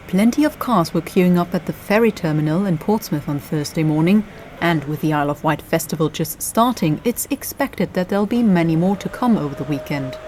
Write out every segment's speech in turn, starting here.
Plenty of cars were queuing up at the Ferry terminal in Portsmouth on Thursday morning, and with the Isle of Wight festival just starting, it's expected that there'll be many more to come over the weekend.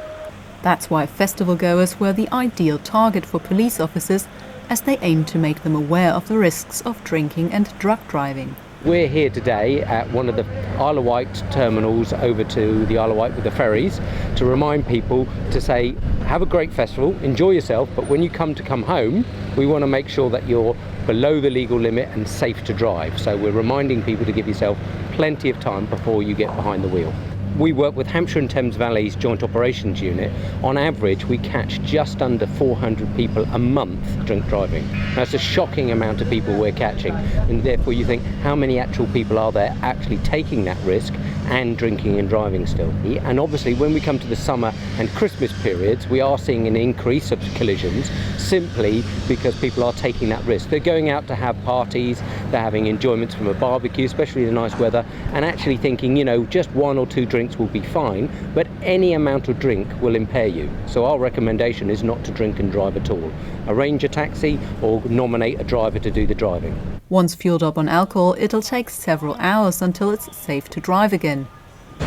That's why festival goers were the ideal target for police officers, as they aim to make them aware of the risks of drinking and drug driving. We're here today at one of the Isle of Wight terminals over to the Isle of Wight with the ferries to remind people to say, have a great festival, enjoy yourself, but when you come home, we want to make sure that you're below the legal limit and safe to drive. So we're reminding people to give yourself plenty of time before you get behind the wheel. We work with Hampshire and Thames Valley's Joint Operations Unit. On average, we catch just under 400 people a month drink driving. That's a shocking amount of people we're catching, and therefore you think, how many actual people are there actually taking that risk and drinking and driving still? And obviously when we come to the summer and Christmas periods, we are seeing an increase of collisions simply because people are taking that risk. They're going out to have parties, they're having enjoyments from a barbecue, especially in the nice weather, and actually thinking, just one or two drinks will be fine, but any amount of drink will impair you. So our recommendation is not to drink and drive at all. Arrange a taxi or nominate a driver to do the driving. Once fueled up on alcohol, it'll take several hours until it's safe to drive again.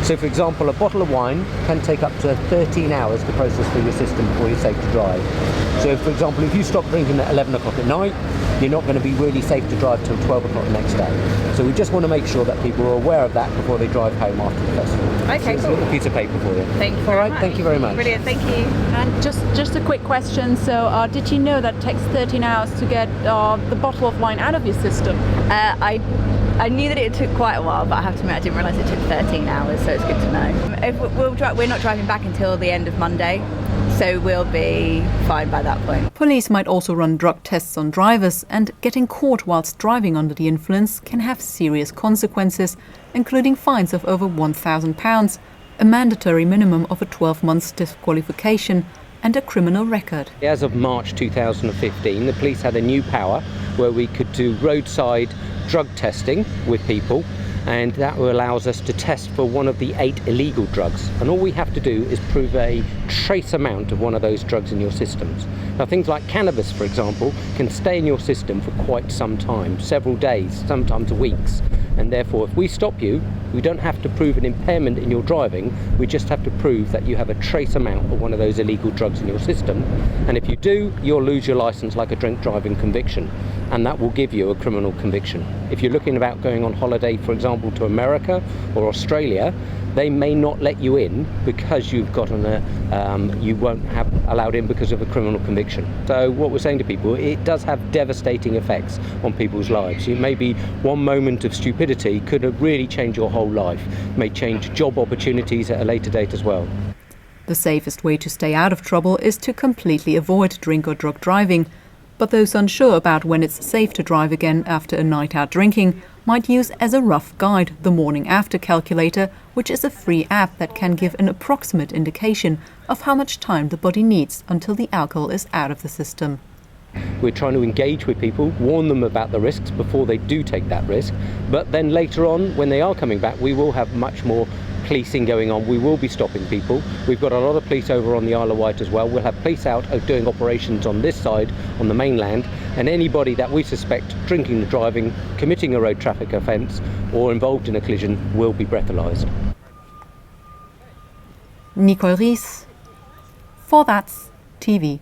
So for example, a bottle of wine can take up to 13 hours to process through your system before you're safe to drive. So for example, if you stop drinking at 11 o'clock at night, you're not going to be really safe to drive till 12 o'clock the next day. So we just want to make sure that people are aware of that before they drive home after the festival. Okay, so cool. A little piece of paper for you. Thank you. All right, thank you very much. Brilliant, thank you. And just a quick question. So did you know that it takes 13 hours to get the bottle of wine out of your system? I knew that it took quite a while, but I have to admit I didn't realise it took 13 hours, so it's good to know. We're not driving back until the end of Monday, so we'll be fine by that point. Police might also run drug tests on drivers, and getting caught whilst driving under the influence can have serious consequences, including fines of over £1,000, a mandatory minimum of a 12 months disqualification, and a criminal record. As of March 2015, the police had a new power where we could do roadside drug testing with people, and that allows us to test for one of the 8 illegal drugs, and all we have to do is prove a trace amount of one of those drugs in your systems. Now things like cannabis, for example, can stay in your system for quite some time, several days, sometimes weeks, and therefore if we stop you, we don't have to prove an impairment in your driving, we just have to prove that you have a trace amount of one of those illegal drugs in your system, and if you do, you'll lose your licence like a drink driving conviction, and that will give you a criminal conviction. If you're looking about going on holiday, for example, to America or Australia, they may not let you in because you won't have allowed in because of a criminal conviction. So what we're saying to people, it does have devastating effects on people's lives. It may be one moment of stupidity could really change your whole life, may change job opportunities at a later date as well. The safest way to stay out of trouble is to completely avoid drink or drug driving. But those unsure about when it's safe to drive again after a night out drinking might use as a rough guide the Morning After Calculator, which is a free app that can give an approximate indication of how much time the body needs until the alcohol is out of the system. We're trying to engage with people, warn them about the risks before they do take that risk, but then later on, when they are coming back, we will have much more policing going on. We will be stopping people. We've got a lot of police over on the Isle of Wight as well. We'll have police out doing operations on this side, on the mainland, and anybody that we suspect drinking and driving, committing a road traffic offence or involved in a collision will be breathalyzed. Nicole Ris, for That's TV.